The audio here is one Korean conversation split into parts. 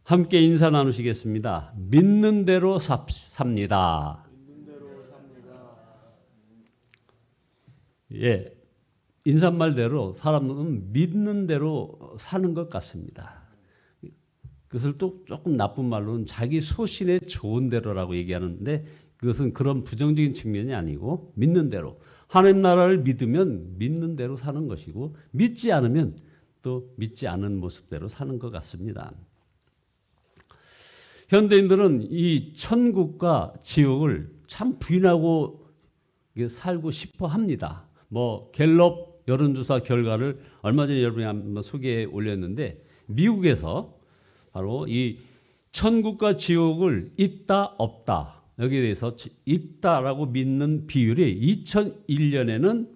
함께 인사 나누시겠습니다. 믿는 대로 삽니다. 예, 인사말대로 사람은 믿는 대로 사는 것 같습니다. 그것을 또 조금 나쁜 말로는 자기 소신에 좋은 대로라고 얘기하는데 그것은 그런 부정적인 측면이 아니고 믿는 대로. 하나님 나라를 믿으면 믿는 대로 사는 것이고 믿지 않으면 또 믿지 않은 모습대로 사는 것 같습니다. 현대인들은 이 천국과 지옥을 참 부인하고 살고 싶어 합니다. 갤럽 여론조사 결과를 얼마 전에 여러분이 한번 소개해 올렸는데 미국에서 바로 이 천국과 지옥을 있다 없다 여기에 대해서 있다라고 믿는 비율이 2001년에는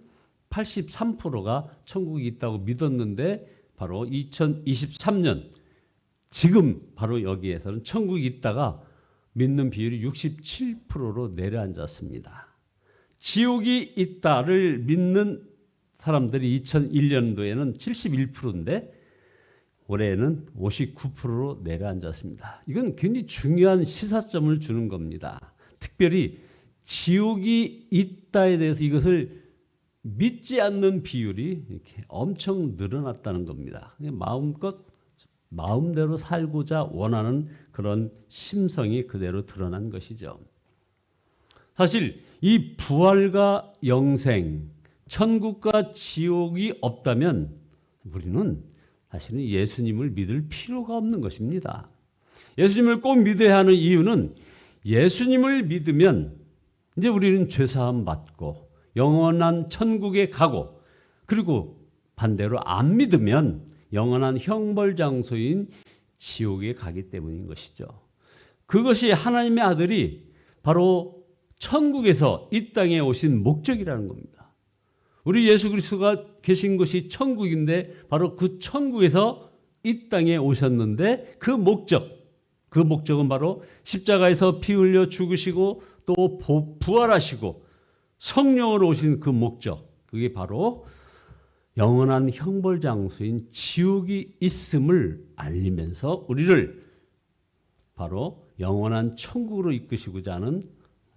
83%가 천국이 있다고 믿었는데 바로 2023년 지금 바로 여기에서는 천국이 있다가 믿는 비율이 67%로 내려앉았습니다. 지옥이 있다를 믿는 사람들이 2001년도에는 71%인데 올해는 59%로 내려앉았습니다. 이건 굉장히 중요한 시사점을 주는 겁니다. 특별히 지옥이 있다에 대해서 이것을 믿지 않는 비율이 이렇게 엄청 늘어났다는 겁니다. 마음대로 살고자 원하는 그런 심성이 그대로 드러난 것이죠. 사실 이 부활과 영생, 천국과 지옥이 없다면 우리는 사실은 예수님을 믿을 필요가 없는 것입니다. 예수님을 꼭 믿어야 하는 이유는 예수님을 믿으면 이제 우리는 죄사함 받고 영원한 천국에 가고 그리고 반대로 안 믿으면 영원한 형벌 장소인 지옥에 가기 때문인 것이죠. 그것이 하나님의 아들이 바로 천국에서 이 땅에 오신 목적이라는 겁니다. 우리 예수 그리스도가 계신 곳이 천국인데 바로 그 천국에서 이 땅에 오셨는데 그 목적은 바로 십자가에서 피 흘려 죽으시고 또 부활하시고 성령으로 오신 그 목적, 그게 바로 영원한 형벌 장소인 지옥이 있음을 알리면서 우리를 바로 영원한 천국으로 이끄시고자 하는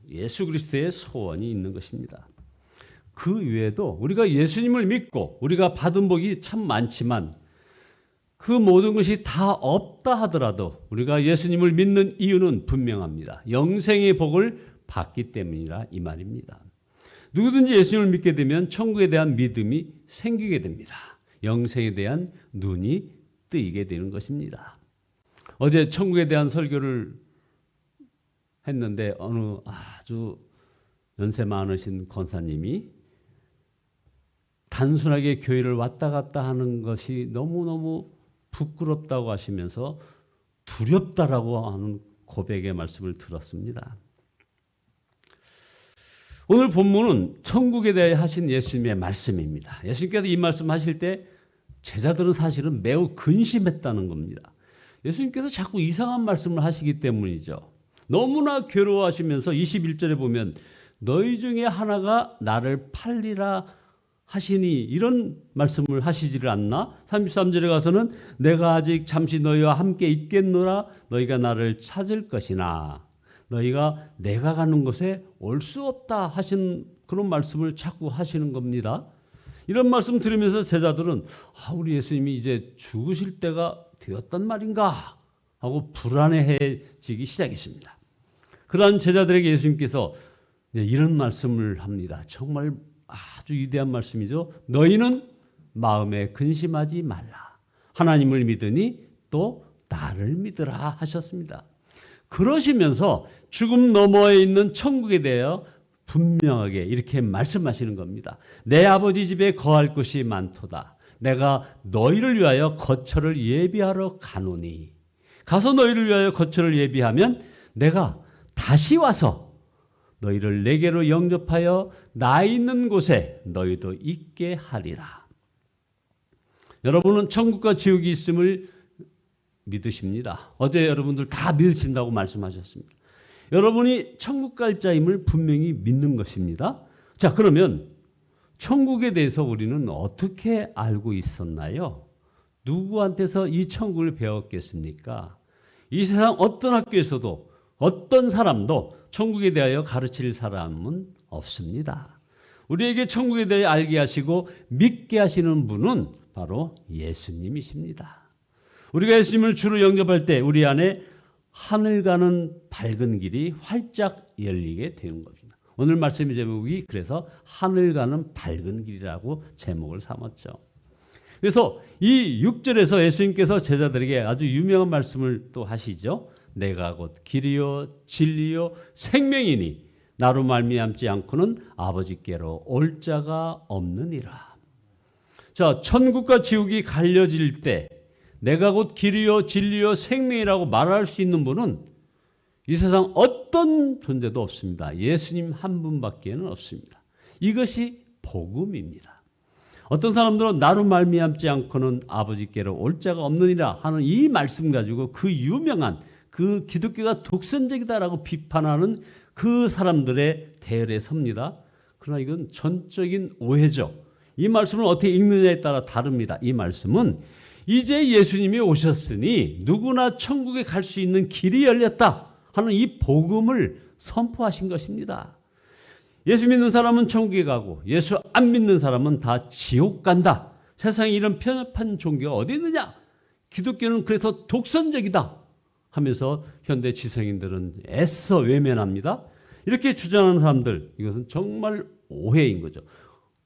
예수 그리스도의 소원이 있는 것입니다. 그 외에도 우리가 예수님을 믿고 우리가 받은 복이 참 많지만 그 모든 것이 다 없다 하더라도 우리가 예수님을 믿는 이유는 분명합니다. 영생의 복을 받기 때문이라 이 말입니다. 누구든지 예수님을 믿게 되면 천국에 대한 믿음이 생기게 됩니다. 영생에 대한 눈이 뜨이게 되는 것입니다. 어제 천국에 대한 설교를 했는데 어느 아주 연세 많으신 권사님이 단순하게 교회를 왔다 갔다 하는 것이 너무너무 부끄럽다고 하시면서 두렵다라고 하는 고백의 말씀을 들었습니다. 오늘 본문은 천국에 대해 하신 예수님의 말씀입니다. 예수님께서 이 말씀하실 때 제자들은 사실은 매우 근심했다는 겁니다. 예수님께서 자꾸 이상한 말씀을 하시기 때문이죠. 너무나 괴로워하시면서 21절에 보면 너희 중에 하나가 나를 팔리라 하시니 이런 말씀을 하시지를 않나? 33절에 가서는 내가 아직 잠시 너희와 함께 있겠노라 너희가 나를 찾을 것이나 너희가 내가 가는 곳에 올 수 없다 하신 그런 말씀을 자꾸 하시는 겁니다. 이런 말씀 들으면서 제자들은 우리 예수님이 이제 죽으실 때가 되었단 말인가 하고 불안해지기 시작했습니다. 그러한 제자들에게 예수님께서 이런 말씀을 합니다. 정말 아주 위대한 말씀이죠. 너희는 마음에 근심하지 말라. 하나님을 믿으니 또 나를 믿으라 하셨습니다. 그러시면서 죽음 너머에 있는 천국에 대하여 분명하게 이렇게 말씀하시는 겁니다. 내 아버지 집에 거할 곳이 많도다. 내가 너희를 위하여 거처를 예비하러 가노니 가서 너희를 위하여 거처를 예비하면 내가 다시 와서 너희를 내게로 영접하여 나 있는 곳에 너희도 있게 하리라. 여러분은 천국과 지옥이 있음을 믿으십니다. 어제 여러분들 다 믿으신다고 말씀하셨습니다. 여러분이 천국 갈 자임을 분명히 믿는 것입니다. 자, 그러면 천국에 대해서 우리는 어떻게 알고 있었나요? 누구한테서 이 천국을 배웠겠습니까? 이 세상 어떤 학교에서도 어떤 사람도 천국에 대하여 가르칠 사람은 없습니다. 우리에게 천국에 대해 알게 하시고 믿게 하시는 분은 바로 예수님이십니다. 우리가 예수님을 주로 영접할 때 우리 안에 하늘 가는 밝은 길이 활짝 열리게 되는 겁니다. 오늘 말씀의 제목이 그래서 하늘 가는 밝은 길이라고 제목을 삼았죠. 그래서 이 6절에서 예수님께서 제자들에게 아주 유명한 말씀을 또 하시죠. 내가 곧 길이요 진리요 생명이니 나로 말미암지 않고는 아버지께로 올 자가 없느니라. 자, 천국과 지옥이 갈려질 때 내가 곧 길이요 진리요 생명이라고 말할 수 있는 분은 이 세상 어떤 존재도 없습니다. 예수님 한 분밖에는 없습니다. 이것이 복음입니다. 어떤 사람들은 나로 말미암지 않고는 아버지께로 올 자가 없느니라 하는 이 말씀 가지고 그 유명한 그 기독교가 독선적이다라고 비판하는 그 사람들의 대열에 섭니다. 그러나 이건 전적인 오해죠. 이 말씀을 어떻게 읽느냐에 따라 다릅니다. 이 말씀은 이제 예수님이 오셨으니 누구나 천국에 갈 수 있는 길이 열렸다 하는 이 복음을 선포하신 것입니다. 예수 믿는 사람은 천국에 가고 예수 안 믿는 사람은 다 지옥 간다. 세상에 이런 편협한 종교가 어디 있느냐? 기독교는 그래서 독선적이다 하면서 현대 지성인들은 애써 외면합니다. 이렇게 주장하는 사람들, 이것은 정말 오해인 거죠.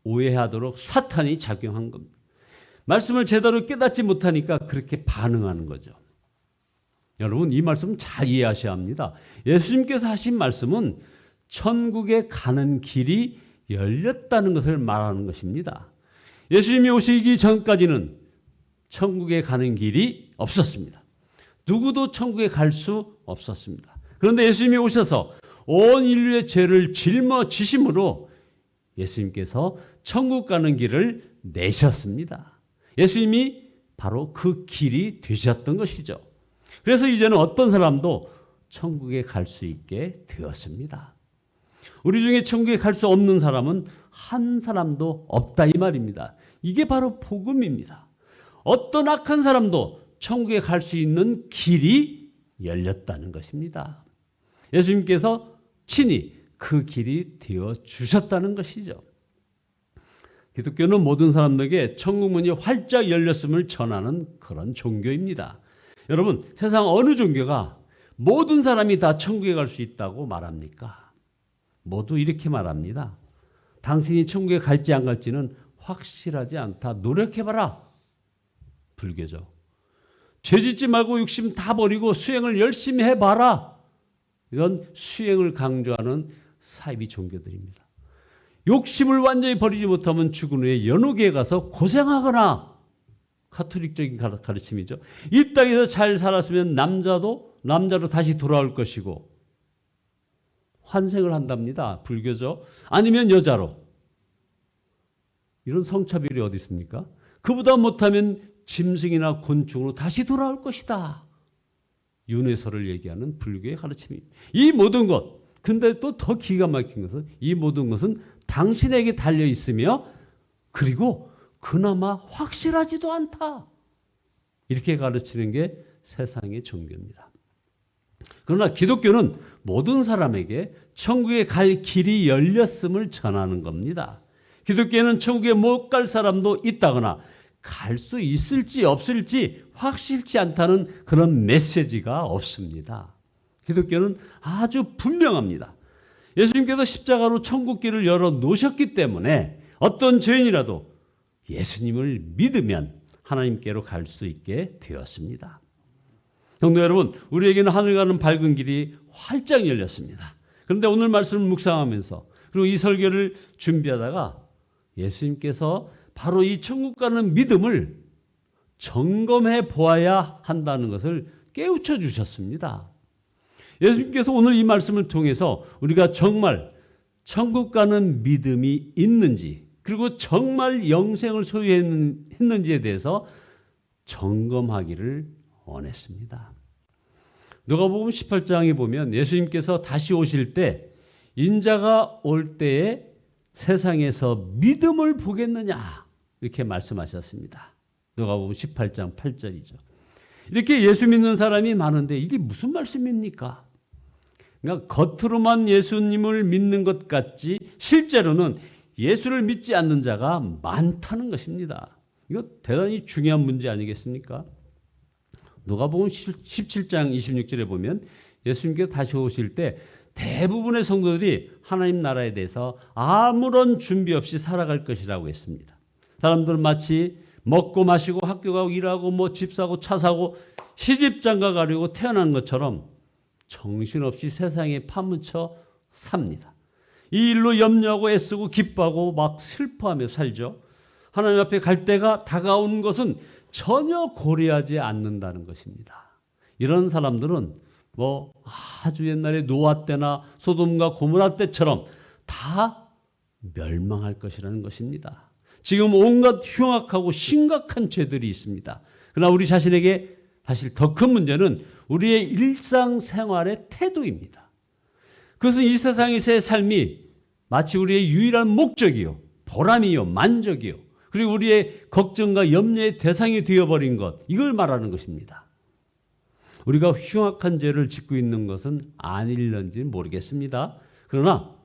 오해하도록 사탄이 작용한 겁니다. 말씀을 제대로 깨닫지 못하니까 그렇게 반응하는 거죠. 여러분, 이 말씀 잘 이해하셔야 합니다. 예수님께서 하신 말씀은 천국에 가는 길이 열렸다는 것을 말하는 것입니다. 예수님이 오시기 전까지는 천국에 가는 길이 없었습니다. 누구도 천국에 갈 수 없었습니다. 그런데 예수님이 오셔서 온 인류의 죄를 짊어지심으로 예수님께서 천국 가는 길을 내셨습니다. 예수님이 바로 그 길이 되셨던 것이죠. 그래서 이제는 어떤 사람도 천국에 갈 수 있게 되었습니다. 우리 중에 천국에 갈 수 없는 사람은 한 사람도 없다 이 말입니다. 이게 바로 복음입니다. 어떤 악한 사람도 천국에 갈 수 있는 길이 열렸다는 것입니다. 예수님께서 친히 그 길이 되어 주셨다는 것이죠. 기독교는 모든 사람들에게 천국 문이 활짝 열렸음을 전하는 그런 종교입니다. 여러분, 세상 어느 종교가 모든 사람이 다 천국에 갈 수 있다고 말합니까? 모두 이렇게 말합니다. 당신이 천국에 갈지 안 갈지는 확실하지 않다. 노력해봐라. 불교죠. 죄짓지 말고 욕심 다 버리고 수행을 열심히 해봐라. 이런 수행을 강조하는 사이비 종교들입니다. 욕심을 완전히 버리지 못하면 죽은 후에 연옥에 가서 고생하거나, 가톨릭적인 가르침이죠. 이 땅에서 잘 살았으면 남자로 다시 돌아올 것이고 환생을 한답니다. 불교죠. 아니면 여자로. 이런 성차별이 어디 있습니까? 그보다 못하면 짐승이나 곤충으로 다시 돌아올 것이다. 윤회설을 얘기하는 불교의 가르침입니다. 이 모든 것, 근데 또 더 기가 막힌 것은 이 모든 것은 당신에게 달려 있으며 그리고 그나마 확실하지도 않다. 이렇게 가르치는 게 세상의 종교입니다. 그러나 기독교는 모든 사람에게 천국에 갈 길이 열렸음을 전하는 겁니다. 기독교는 천국에 못 갈 사람도 있다거나 갈 수 있을지 없을지 확실치 않다는 그런 메시지가 없습니다. 기독교는 아주 분명합니다. 예수님께서 십자가로 천국길을 열어 놓으셨기 때문에 어떤 죄인이라도 예수님을 믿으면 하나님께로 갈 수 있게 되었습니다. 성도 여러분, 우리에게는 하늘 가는 밝은 길이 활짝 열렸습니다. 그런데 오늘 말씀을 묵상하면서 그리고 이 설교를 준비하다가 예수님께서 바로 이 천국 가는 믿음을 점검해 보아야 한다는 것을 깨우쳐 주셨습니다. 예수님께서 오늘 이 말씀을 통해서 우리가 정말 천국 가는 믿음이 있는지 그리고 정말 영생을 소유했는지에 대해서 점검하기를 원했습니다. 누가복음 18장에 보면 예수님께서 다시 오실 때 인자가 올 때에 세상에서 믿음을 보겠느냐 이렇게 말씀하셨습니다. 누가복음 18장 8절이죠. 이렇게 예수 믿는 사람이 많은데 이게 무슨 말씀입니까? 그러니까 겉으로만 예수님을 믿는 것 같지 실제로는 예수를 믿지 않는 자가 많다는 것입니다. 이거 대단히 중요한 문제 아니겠습니까? 누가복음 17장 26절에 보면 예수님께서 다시 오실 때 대부분의 성도들이 하나님 나라에 대해서 아무런 준비 없이 살아갈 것이라고 했습니다. 사람들은 마치 먹고 마시고 학교 가고 일하고 뭐 집 사고 차 사고 시집 장가 가려고 태어난 것처럼 정신없이 세상에 파묻혀 삽니다. 이 일로 염려하고 애쓰고 기뻐하고 막 슬퍼하며 살죠. 하나님 앞에 갈 때가 다가온 것은 전혀 고려하지 않는다는 것입니다. 이런 사람들은 뭐 아주 옛날에 노아 때나 소돔과 고모라 때처럼 다 멸망할 것이라는 것입니다. 지금 온갖 흉악하고 심각한 죄들이 있습니다. 그러나 우리 자신에게 사실 더 큰 문제는 우리의 일상생활의 태도입니다. 그것은 이 세상에서의 삶이 마치 우리의 유일한 목적이요, 보람이요, 만족이요, 그리고 우리의 걱정과 염려의 대상이 되어버린 것, 이걸 말하는 것입니다. 우리가 흉악한 죄를 짓고 있는 것은 아닐런지 모르겠습니다. 그러나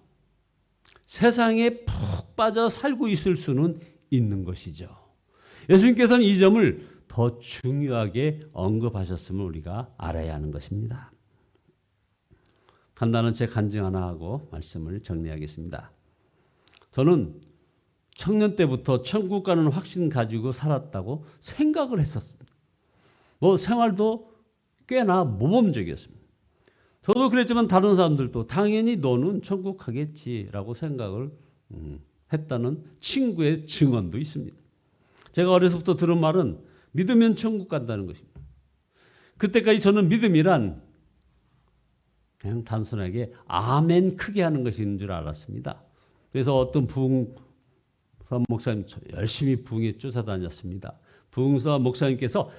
세상에 푹 빠져 살고 있을 수는 있는 것이죠. 예수님께서는 이 점을 더 중요하게 언급하셨음을 우리가 알아야 하는 것입니다. 간단한 제 간증 하나 하고 말씀을 정리하겠습니다. 저는 청년 때부터 천국 가는 확신 가지고 살았다고 생각을 했었습니다. 뭐 생활도 꽤나 모범적이었습니다. 저도 그랬지만 다른 사람들도 당연히 너는 천국 가겠지라고 생각을 했다는 친구의 증언도 있습니다. 제가 어려서부터 들은 말은 믿으면 천국 간다는 것입니다. 그때까지 저는 믿음이란 그냥 단순하게 아멘 크게 하는 것인 줄 알았습니다. 그래서 어떤 부흥사 목사님 열심히 부흥에 쫓아다녔습니다. 부흥사 목사님께서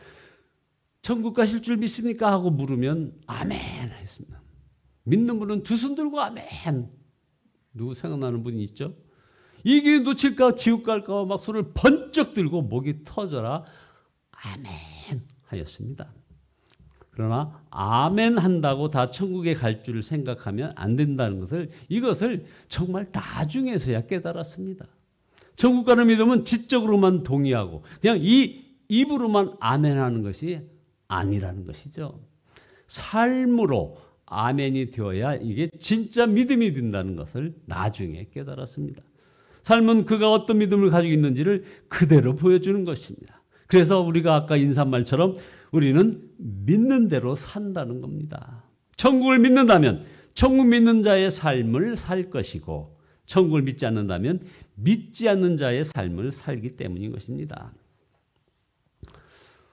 천국 가실 줄 믿습니까? 하고 물으면 아멘 했습니다. 믿는 분은 두 손 들고 아멘. 누구 생각나는 분이 있죠? 이 기회 놓칠까 지옥 갈까 막 손을 번쩍 들고 목이 터져라 아멘 하였습니다. 그러나 아멘 한다고 다 천국에 갈 줄 생각하면 안 된다는 것을 이것을 정말 나중에서야 깨달았습니다. 천국 가는 믿음은 지적으로만 동의하고 그냥 이 입으로만 아멘 하는 것이 아니라는 것이죠. 삶으로 아멘이 되어야 이게 진짜 믿음이 된다는 것을 나중에 깨달았습니다. 삶은 그가 어떤 믿음을 가지고 있는지를 그대로 보여주는 것입니다. 그래서 우리가 아까 인사말처럼 우리는 믿는 대로 산다는 겁니다. 천국을 믿는다면 천국 믿는 자의 삶을 살 것이고 천국을 믿지 않는다면 믿지 않는 자의 삶을 살기 때문인 것입니다.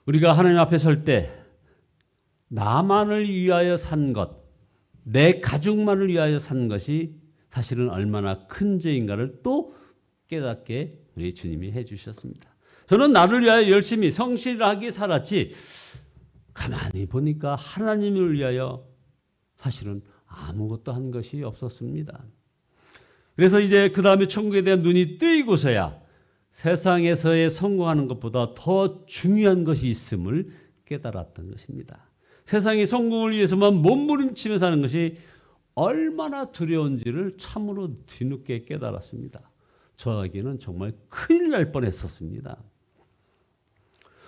우리가 하나님 앞에 설 때 나만을 위하여 산 것, 내 가족만을 위하여 산 것이 사실은 얼마나 큰 죄인가를 또 깨닫게 우리 주님이 해주셨습니다. 저는 나를 위하여 열심히 성실하게 살았지 가만히 보니까 하나님을 위하여 사실은 아무것도 한 것이 없었습니다. 그래서 이제 그 다음에 천국에 대한 눈이 뜨이고서야 세상에서의 성공하는 것보다 더 중요한 것이 있음을 깨달았던 것입니다. 세상의 성공을 위해서만 몸부림치며 사는 것이 얼마나 두려운지를 참으로 뒤늦게 깨달았습니다. 저에게는 정말 큰일 날 뻔했었습니다.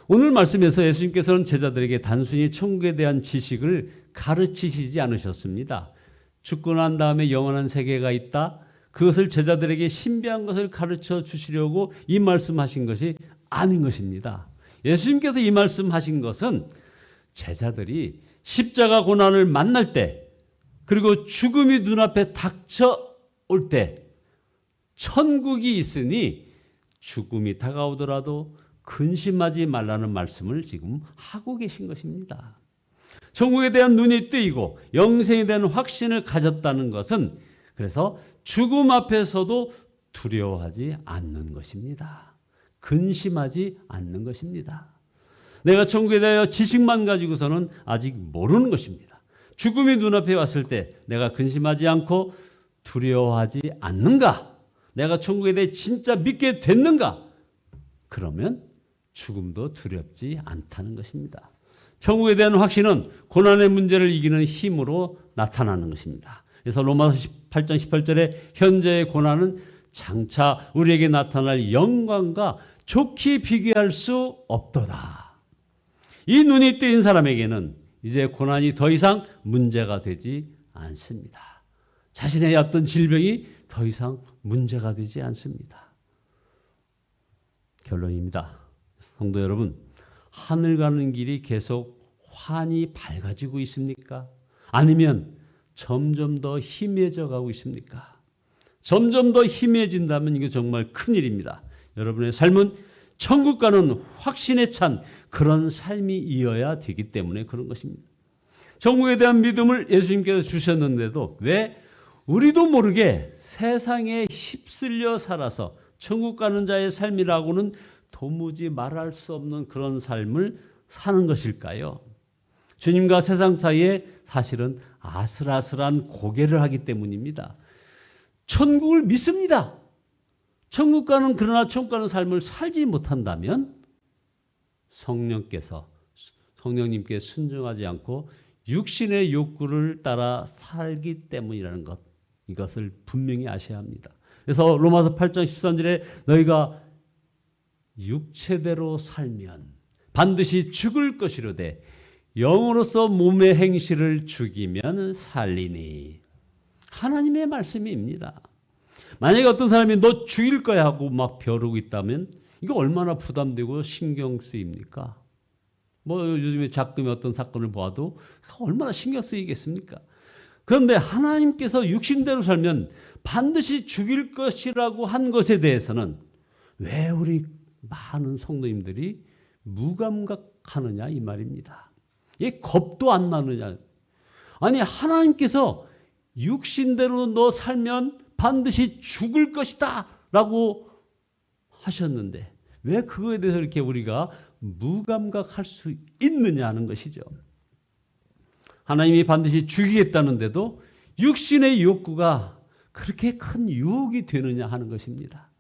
오늘 말씀에서 예수님께서는 제자들에게 단순히 천국에 대한 지식을 가르치시지 않으셨습니다. 죽고 난 다음에 영원한 세계가 있다. 그것을 제자들에게 신비한 것을 가르쳐 주시려고 이 말씀하신 것이 아닌 것입니다. 예수님께서 이 말씀하신 것은 제자들이 십자가 고난을 만날 때 그리고 죽음이 눈앞에 닥쳐올 때 천국이 있으니 죽음이 다가오더라도 근심하지 말라는 말씀을 지금 하고 계신 것입니다. 천국에 대한 눈이 뜨이고 영생에 대한 확신을 가졌다는 것은 그래서 죽음 앞에서도 두려워하지 않는 것입니다. 근심하지 않는 것입니다. 내가 천국에 대하여 지식만 가지고서는 아직 모르는 것입니다. 죽음이 눈앞에 왔을 때 내가 근심하지 않고 두려워하지 않는가? 내가 천국에 대해 진짜 믿게 됐는가? 그러면 죽음도 두렵지 않다는 것입니다. 천국에 대한 확신은 고난의 문제를 이기는 힘으로 나타나는 것입니다. 그래서 로마서 8장 18절에 현재의 고난은 장차 우리에게 나타날 영광과 좋게 비교할 수 없도다. 이 눈이 뜨인 사람에게는 이제 고난이 더 이상 문제가 되지 않습니다. 자신의 어떤 질병이 더 이상 문제가 되지 않습니다. 결론입니다. 성도 여러분, 하늘 가는 길이 계속 환히 밝아지고 있습니까? 아니면 점점 더 희미해져 가고 있습니까? 점점 더 희미해진다면 이게 정말 큰일입니다. 여러분의 삶은 천국 가는 확신에 찬 그런 삶이 이어야 되기 때문에 그런 것입니다. 천국에 대한 믿음을 예수님께서 주셨는데도 왜 우리도 모르게 세상에 휩쓸려 살아서 천국 가는 자의 삶이라고는 도무지 말할 수 없는 그런 삶을 사는 것일까요? 주님과 세상 사이에 사실은 아슬아슬한 고개를 하기 때문입니다. 천국을 믿습니다. 천국 가는 그러나 천국 가는 삶을 살지 못한다면 성령님께 순종하지 않고 육신의 욕구를 따라 살기 때문이라는 것, 이것을 분명히 아셔야 합니다. 그래서 로마서 8장 13절에 너희가 육체대로 살면 반드시 죽을 것이로되 영으로서 몸의 행실을 죽이면 살리니. 하나님의 말씀입니다. 만약에 어떤 사람이 너 죽일 거야 하고 막 벼르고 있다면 이거 얼마나 부담되고 신경 쓰입니까? 뭐 요즘에 가끔의 어떤 사건을 보아도 얼마나 신경 쓰이겠습니까? 그런데 하나님께서 육신대로 살면 반드시 죽일 것이라고 한 것에 대해서는 왜 우리 많은 성도님들이 무감각하느냐 이 말입니다. 이 겁도 안 나느냐. 아니 하나님께서 육신대로 너 살면 반드시 죽을 것이다 라고 하셨는데 왜 그거에 대해서 이렇게 우리가 무감각할 수 있느냐 하는 것이죠. 하나님이 반드시 죽이겠다는데도 육신의 욕구가 그렇게 큰 유혹이 되느냐 하는 것입니다.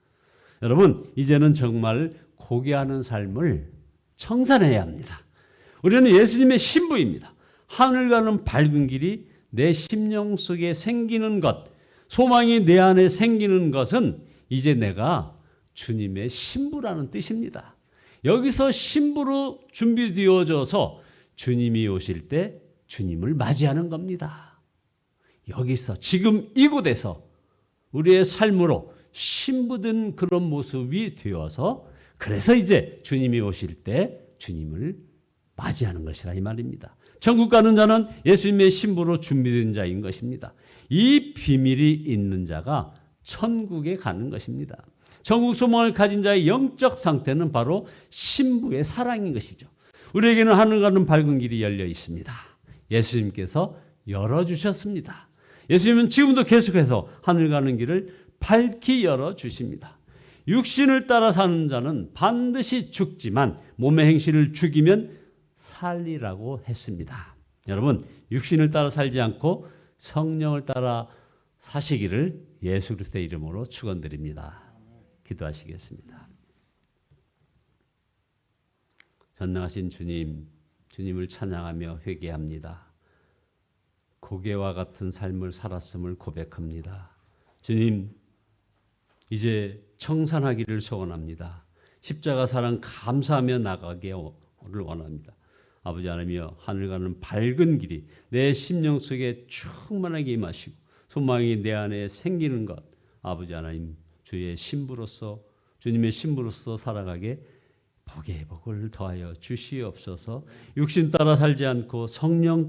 여러분 이제는 정말 고개하는 삶을 청산해야 합니다. 우리는 예수님의 신부입니다. 하늘 가는 밝은 길이 내 심령 속에 생기는 것, 소망이 내 안에 생기는 것은 이제 내가 주님의 신부라는 뜻입니다. 여기서 신부로 준비되어져서 주님이 오실 때 주님을 맞이하는 겁니다. 여기서 지금 이곳에서 우리의 삶으로 신부된 그런 모습이 되어서 그래서 이제 주님이 오실 때 주님을 맞이하는 것이라 이 말입니다. 천국 가는 자는 예수님의 신부로 준비된 자인 것입니다. 이 비밀이 있는 자가 천국에 가는 것입니다. 천국 소망을 가진 자의 영적 상태는 바로 신부의 사랑인 것이죠. 우리에게는 하늘 가는 밝은 길이 열려 있습니다. 예수님께서 열어주셨습니다. 예수님은 지금도 계속해서 하늘 가는 길을 밝히 열어주십니다. 육신을 따라 사는 자는 반드시 죽지만 몸의 행실을 죽이면 살리라고 했습니다. 여러분 육신을 따라 살지 않고 성령을 따라 사시기를 예수 그리스도의 이름으로 축원드립니다. 기도하시겠습니다. 전능하신 주님, 주님을 찬양하며 회개합니다. 고개와 같은 삶을 살았음을 고백합니다. 주님, 이제 청산하기를 소원합니다. 십자가 사랑 감사하며 나가기를 원합니다. 아버지 하나님이여, 하늘 가는 밝은 길이 내 심령 속에 충만하게 임하시고 소망이 내 안에 생기는 것, 아버지 하나님 주의 신부로서 주님의 신부로서 살아가게 복의 복을 더하여 주시옵소서. 육신 따라 살지 않고 성령